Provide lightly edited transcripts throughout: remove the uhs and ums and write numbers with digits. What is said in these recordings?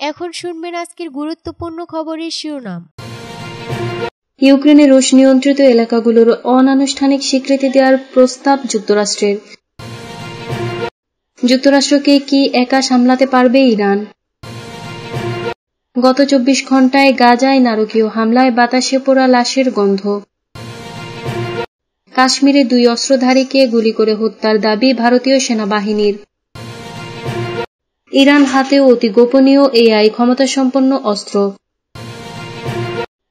এখন শুনবেন আজকের গুরুত্বপূর্ণ খবরের শিরোনাম। ইউক্রেনের রুশ নিয়ন্ত্রিত এলাকাগুলোর অনানুষ্ঠানিক স্বীকৃতি দেওয়ার প্রস্তাব যুক্তরাষ্ট্রের। যুক্তরাষ্ট্রকে কি একা সামলাতে পারবে ইরান? গত 24 ঘণ্টায় গাজায় নারকীয় হামলায় বাতাসে পোড়া লাশের গন্ধ। কাশ্মীরে 2 অস্ত্রধারীকে গুলি করে হত্যার দাবি ভারতীয় সেনাবাহিনীর। ইরান হাতে অতি গোপনীয় এআই ক্ষমতাসম্পন্ন অস্ত্র।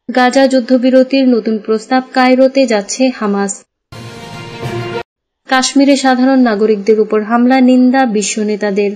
গাজা যুদ্ধবিরতির নতুন প্রস্তাব কায়রোতে যাচ্ছে হামাস। কাশ্মীরে সাধারণ নাগরিকদের উপর হামলা নিন্দা বিশ্ব নেতাদের।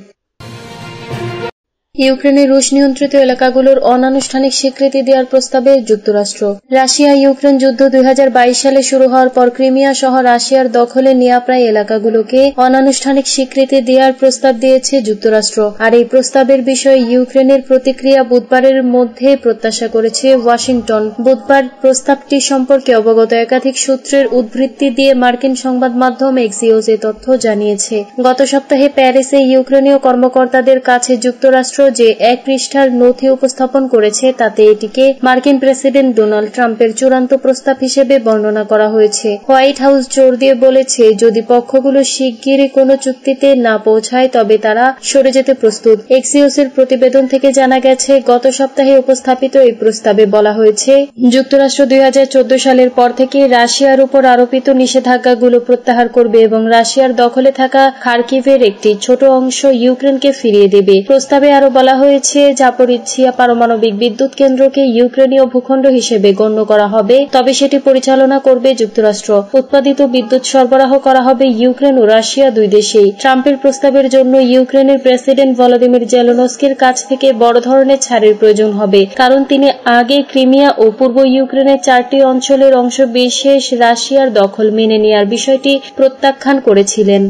ইউক্রেনের রুশ নিয়ন্ত্রিত এলাকাগুলোর অনানুষ্ঠানিক স্বীকৃতি দেওয়ার প্রস্তাবে যুক্তরাষ্ট্র। রাশিয়া ইউক্রেন যুদ্ধ 2022 সালে শুরু হওয়ার পর ক্রিমিয়া সহ রাশিয়ার দখলে নেওয়া প্রায় এলাকাগুলোকে অনানুষ্ঠানিক স্বীকৃতি দেওয়ার প্রস্তাব দিয়েছে যুক্তরাষ্ট্র। আর এই প্রস্তাবের বিষয়ে ইউক্রেনের প্রতিক্রিয়া বুধবারের মধ্যে প্রত্যাশা করেছে ওয়াশিংটন। বুধবার প্রস্তাবটি সম্পর্কে অবগত একাধিক সূত্রের উদ্ধৃতি দিয়ে মার্কিন সংবাদ মাধ্যম এক্সিওস এ তথ্য জানিয়েছে। গত সপ্তাহে প্যারিসে ইউক্রেনীয় কর্মকর্তাদের কাছে যুক্তরাষ্ট্র যে 1 পৃষ্ঠার নথি উপস্থাপন করেছে তাতে এটিকে মার্কিন প্রেসিডেন্ট ডোনাল্ড ট্রাম্পের চূড়ান্ত প্রস্তাব হিসেবে বর্ণনা করা হয়েছে। হোয়াইট হাউস জোর দিয়ে বলেছে, যদি পক্ষগুলো শিগগিরই কোনো চুক্তিতে না পৌঁছায় তবে তারা সরে যেতে প্রস্তুত। এক্সিওসের প্রতিবেদন থেকে জানা গেছে, গত সপ্তাহে উপস্থাপিত এই প্রস্তাবে বলা হয়েছে, যুক্তরাষ্ট্র 2014 সালের পর থেকে রাশিয়ার উপর আরোপিত নিষেধাজ্ঞাগুলো প্রত্যাহার করবে এবং রাশিয়ার দখলে থাকা খার্কিভের একটি ছোট অংশ ইউক্রেনকে ফিরিয়ে দেবে। প্রস্তাবে আরো বলা হয়েছে, জাপোরিজ্জিয়া পারমাণবিক বিদ্যুৎ কেন্দ্রকে ইউক্রেনীয় ভূখণ্ড হিসেবে গণ্য করা হবে, তবে সেটি পরিচালনা করবে যুক্তরাষ্ট্র। উৎপাদিত বিদ্যুৎ সরবরাহ করা হবে ইউক্রেন ও রাশিয়া দুই দেশেই। ট্রাম্পের প্রস্তাবের জন্য ইউক্রেনের প্রেসিডেন্ট ভলোদিমির জেলেনস্কির কাছ থেকে বড় ধরনের ছাড়ের প্রয়োজন হবে, কারণ তিনি আগে ক্রিমিয়া ও পূর্ব ইউক্রেনের 4টি অঞ্চলের অংশ বিশেষ রাশিয়ার দখল মেনে নেওয়ার বিষয়টি প্রত্যাখ্যান করেছিলেন।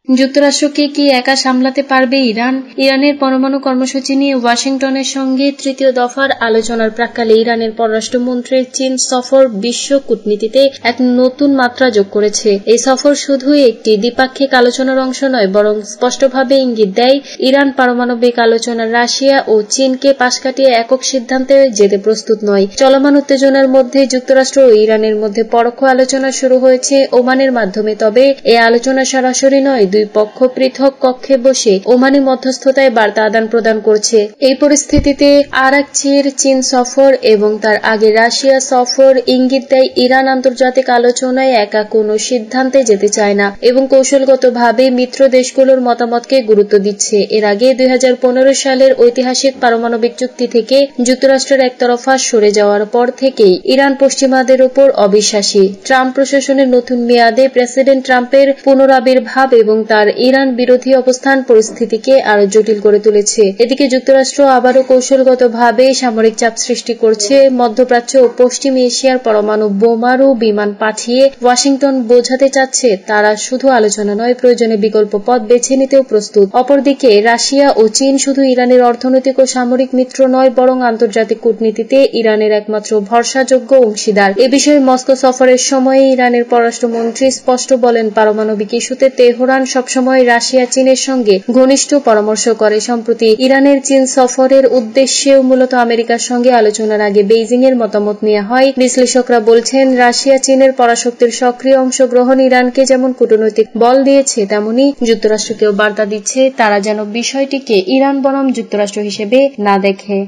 যুক্তরাষ্ট্রকে কি একা সামলাতে পারবে ইরান? ইরানের পরমাণু কর্মসূচি নিয়ে ওয়াশিংটনের সঙ্গে 3য় দফার আলোচনার প্রাক্কালে ইরানের পররাষ্ট্রমন্ত্রীর চীন সফর বিশ্ব কূটনীতিতে এক নতুন মাত্রা যোগ করেছে। এই সফর শুধুই একটি দ্বিপাক্ষিক আলোচনার অংশ নয়, বরং স্পষ্টভাবে ইঙ্গিত দেয় ইরান পারমাণবিক আলোচনার রাশিয়া ও চীনকে পাশ কাটিয়ে একক সিদ্ধান্তে যেতে প্রস্তুত নয়। চলমান উত্তেজনার মধ্যে যুক্তরাষ্ট্র ও ইরানের মধ্যে পরোক্ষ আলোচনা শুরু হয়েছে ওমানের মাধ্যমে, তবে এই আলোচনা সরাসরি নয়। দুই পক্ষ পৃথক কক্ষে বসে ওমানি মধ্যস্থতায় বার্তা আদান প্রদান করছে। এই পরিস্থিতিতে আরাকচির চীন সফর এবং তার আগে রাশিয়া সফর ইঙ্গিত দেয় ইরান আন্তর্জাতিক আলোচনায় একা কোনো সিদ্ধান্তে যেতে চায় না এবং কৌশলগতভাবে মিত্র দেশগুলোর মতামতকে গুরুত্ব দিচ্ছে। এর আগে 2015 সালের ঐতিহাসিক পারমাণবিক চুক্তি থেকে যুক্তরাষ্ট্রের একতরফা সরে যাওয়ার পর থেকেই ইরান পশ্চিমাদের উপর অবিশ্বাসী। ট্রাম্প প্রশাসনের নতুন মেয়াদে প্রেসিডেন্ট ট্রাম্পের পুনরাবির্ভাব এবং তার ইরান বিরোধী অবস্থান পরিস্থিতিকে আরো জটিল করে তুলেছে। এদিকে যুক্তরাষ্ট্র আবারও কৌশলগতভাবে সামরিক চাপ সৃষ্টি করছে। মধ্যপ্রাচ্য ও পশ্চিম এশিয়ার পরমাণু বোমারু বিমান পাঠিয়ে ওয়াশিংটন বোঝাতে চাচ্ছে তারা শুধু আলোচনা নয়, প্রয়োজনে বিকল্প পথ বেছে নিতেও প্রস্তুত। অপরদিকে রাশিয়া ও চীন শুধু ইরানের অর্থনৈতিক ও সামরিক মিত্র নয়, বরং আন্তর্জাতিক কূটনীতিতে ইরানের একমাত্র ভরসাযোগ্য অংশীদার। এ বিষয়ে মস্কো সফরের সময়ে ইরানের পররাষ্ট্রমন্ত্রী স্পষ্ট বলেন, পারমাণবিক ইস্যুতে তেহরান সবসময় রাশিয়া চীনের সঙ্গে ঘনিষ্ঠ পরামর্শ করে। সম্প্রতি ইরানের চীন সফরের উদ্দেশ্যেও মূলত আমেরিকার সঙ্গে আলোচনার আগে বেইজিং এর মতামত নেওয়া হয়। বিশ্লেষকরা বলছেন, রাশিয়া চীনের পরাশক্তির সক্রিয় অংশগ্রহণ ইরানকে যেমন কূটনৈতিক বল দিয়েছে, তেমনি যুক্তরাষ্ট্রকেও বার্তা দিচ্ছে তারা যেন বিষয়টিকে ইরান বনাম যুক্তরাষ্ট্র হিসেবে না দেখে।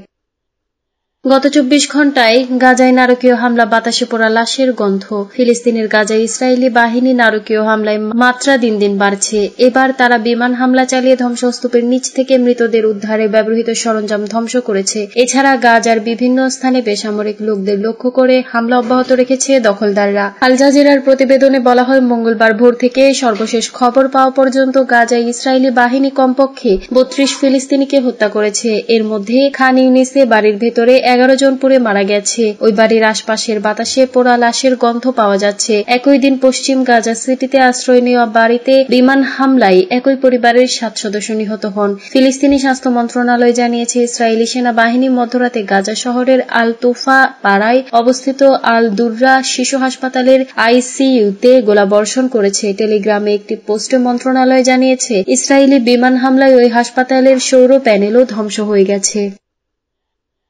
গত 24 ঘণ্টায় গাজায় নারকীয় হামলা, বাতাসে পোড়া লাশের গন্ধ। ফিলিস্তিনের গাজায় ইসরায়েলি বাহিনী নারকীয় হামলায় মাত্রা দিন দিন বাড়ছে। এবার তারা বিমান হামলা চালিয়ে ধ্বংসস্তূপের নিচ থেকে মৃতদের উদ্ধারে ব্যবহৃত সরঞ্জাম ধ্বংস করেছে। এছাড়া গাজার বিভিন্ন স্থানে বেসামরিক লোকদের লক্ষ্য করে হামলা অব্যাহত রেখেছে দখলদাররা। আল জাজিরার প্রতিবেদনে বলা হয়, মঙ্গলবার ভোর থেকে সর্বশেষ খবর পাওয়া পর্যন্ত গাজায় ইসরায়েলি বাহিনী কমপক্ষে 32 ফিলিস্তিনিকে হত্যা করেছে। এর মধ্যে খান ইউনিসে বাড়ির ভেতরে 11 জন পুড়ে মারা গেছে। ওই বাড়ির আশপাশের বাতাসে পোড়া লাশের গন্ধ পাওয়া যাচ্ছে। একই দিন পশ্চিম গাজা সিটিতে আশ্রয় নেওয়া বাড়িতে বিমান হামলায় একই পরিবারের 7 সদস্য নিহত হন। ফিলিস্তিনি স্বাস্থ্য মন্ত্রণালয় জানিয়েছে, ইসরায়েলি সেনাবাহিনী মধ্যরাতে গাজা শহরের আল তোফা পাড়ায় অবস্থিত আল দুররা শিশু হাসপাতালের আইসিইউতে গোলাবর্ষণ করেছে। টেলিগ্রামে একটি পোস্টে মন্ত্রণালয় জানিয়েছে, ইসরায়েলি বিমান হামলায় ওই হাসপাতালের সৌর প্যানেলও ধ্বংস হয়ে গেছে।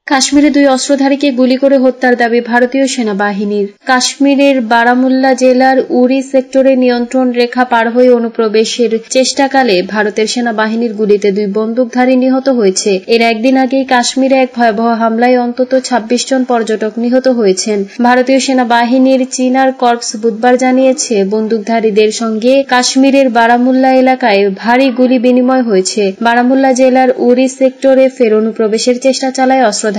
কাশ্মীরে 2 অস্ত্রধারীকে গুলি করে হত্যার দাবি ভারতীয় সেনাবাহিনীর। কাশ্মীরের বারামুল্লা জেলার উরি সেক্টরে নিয়ন্ত্রণ রেখা পার হয়ে অনুপ্রবেশের চেষ্টাকালে ভারতের সেনাবাহিনীর গুলিতে 2 বন্দুকধারী নিহত হয়েছে। এর একদিন আগেই কাশ্মীরে এক ভয়াবহ হামলায় অন্তত 26 জন পর্যটক নিহত হয়েছেন। ভারতীয় সেনাবাহিনীর চিনার কর্পস বুধবার জানিয়েছে, বন্দুকধারীদের সঙ্গে কাশ্মীরের বারামুল্লা এলাকায় ভারী গুলি বিনিময় হয়েছে। বারামুল্লা জেলার উরি সেক্টরে ফের অনুপ্রবেশের চেষ্টা চালায় অস্ত্রধারীরা।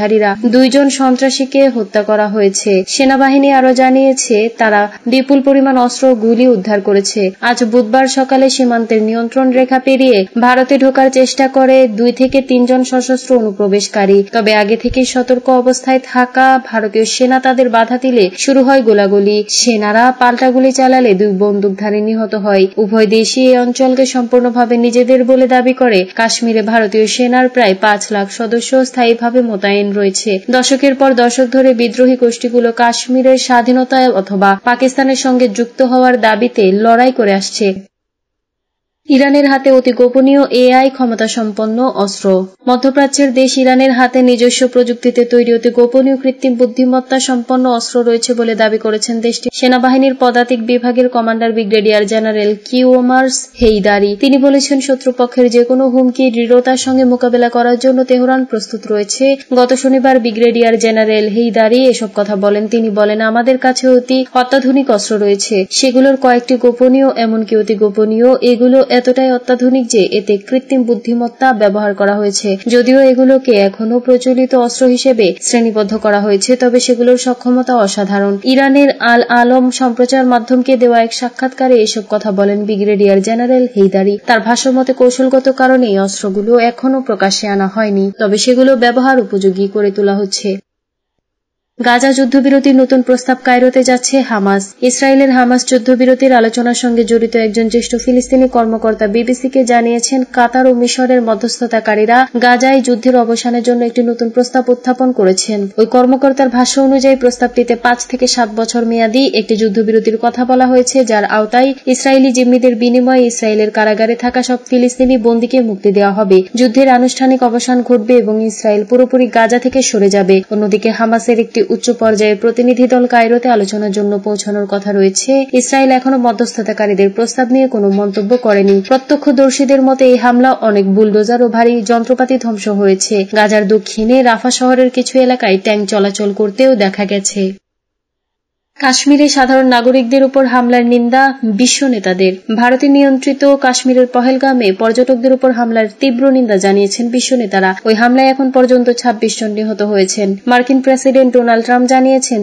2 জন সন্ত্রাসীকে হত্যা করা হয়েছে। সেনাবাহিনী আরও জানিয়েছে, তারা বিপুল পরিমাণ অস্ত্র ও গুলি উদ্ধার করেছে। আজ বুধবার সকালে সীমান্তের নিয়ন্ত্রণ রেখা পেরিয়ে ভারতে ঢোকার চেষ্টা করে 2 থেকে 3 জন সশস্ত্র অনুপ্রবেশকারী। তবে আগে থেকেই সতর্ক অবস্থায় থাকা ভারতীয় সেনা তাদের বাধা দিলে শুরু হয় গোলাগুলি। সেনারা পাল্টা গুলি চালালে 2 বন্দুকধারী নিহত হয়। উভয় দেশই এই অঞ্চলকে সম্পূর্ণভাবে নিজেদের বলে দাবি করে। কাশ্মীরে ভারতীয় সেনার প্রায় 5 লাখ সদস্য স্থায়ীভাবে মোতায়েন রয়েছে। দশকের পর দশক ধরে বিদ্রোহী গোষ্ঠীগুলো কাশ্মীরের স্বাধীনতা অথবা পাকিস্তানের সঙ্গে যুক্ত হওয়ার দাবিতে লড়াই করে আসছে। ইরানের হাতে অতি গোপনীয় এআই ক্ষমতাসম্পন্ন অস্ত্র। মধ্যপ্রাচ্যের দেশ ইরানের হাতে নিজস্ব প্রযুক্তিতে তৈরি অতি গোপনীয় কৃত্রিম বুদ্ধিমত্তা সম্পন্ন অস্ত্র রয়েছে বলে দাবি করেছেন দেশটির সেনাবাহিনীর পদাতিক বিভাগের কমান্ডার ব্রিগেডিয়ার জেনারেল কিওমার্স হেইদারি। তিনি বলেছেন, শত্রুপক্ষের যেকোনো হুমকি দৃঢ়তার সঙ্গে মোকাবেলা করার জন্য তেহরান প্রস্তুত রয়েছে। গত শনিবার ব্রিগেডিয়ার জেনারেল হেইদারি এসব কথা বলেন। তিনি বলেন, আমাদের কাছে অতি অত্যাধুনিক অস্ত্র রয়েছে। সেগুলোর কয়েকটি গোপনীয়, এমনকি অতি গোপনীয়। এগুলো এতটাই অত্যাধুনিক যে এতে কৃত্রিম বুদ্ধিমত্তা ব্যবহার করা হয়েছে। যদিও এগুলোকে এখনো প্রচলিত অস্ত্র হিসেবে শ্রেণীবদ্ধ করা হয়েছে, তবে সেগুলোর সক্ষমতা অসাধারণ। ইরানের আল আলম সম্প্রচার মাধ্যমকে দেওয়া এক সাক্ষাৎকারে এসব কথা বলেন ব্রিগেডিয়ার জেনারেল হেইদারি। তার ভাষ্যমতে, কৌশলগত কারণে এই অস্ত্রগুলো এখনো প্রকাশ্যে আনা হয়নি, তবে সেগুলো ব্যবহার উপযোগী করে তোলা হচ্ছে। গাজা যুদ্ধবিরতির নতুন প্রস্তাব কায়রোতে যাচ্ছে হামাস। ইসরায়েলের হামাস যুদ্ধবিরতির আলোচনার সঙ্গে জড়িত একজন জ্যেষ্ঠ ফিলিস্তিনি কর্মকর্তা বিবিসিকে জানিয়েছেন, কাতার ও মিশরের মধ্যস্থতাকারীরা গাজায় যুদ্ধের অবসানের জন্য একটি নতুন প্রস্তাব উত্থাপন করেছেন। ওই কর্মকর্তার ভাষ্য অনুযায়ী প্রস্তাবটিতে 5 থেকে 7 বছর মেয়াদী একটি যুদ্ধবিরতির কথা বলা হয়েছে, যার আওতায় ইসরায়েলি জিম্মিদের বিনিময়ে ইসরায়েলের কারাগারে থাকা সব ফিলিস্তিনি বন্দীকে মুক্তি দেওয়া হবে। যুদ্ধের আনুষ্ঠানিক অবসান ঘটবে এবং ইসরায়েল পুরোপুরি গাজা থেকে সরে যাবে। অন্যদিকে হামাসের একটি উচ্চ পর্যায়ের প্রতিনিধি দল কায়রোতে আলোচনার জন্য পৌঁছানোর কথা রয়েছে। ইসরায়েল এখনো মধ্যস্থতাকারীদের প্রস্তাব নিয়ে কোনো মন্তব্য করেনি। প্রত্যক্ষদর্শীদের মতে এই হামলা অনেক বুলডোজার ও ভারী যন্ত্রপাতি ধ্বংস হয়েছে। গাজার দক্ষিণে রাফা শহরের কিছু এলাকায় ট্যাঙ্ক চলাচল করতেও দেখা গেছে। কাশ্মীরে সাধারণ নাগরিকদের উপর হামলার নিন্দা বিশ্ব নেতাদের। ভারতে নিয়ন্ত্রিত কাশ্মীরের পহেলগামে পর্যটকদের উপর হামলার তীব্র নিন্দা জানিয়েছেন বিশ্ব নেতারা। ওই হামলায় এখন পর্যন্ত 26 জন নিহত হয়েছেন। মার্কিন প্রেসিডেন্ট ডোনাল্ড ট্রাম্প জানিয়েছেন,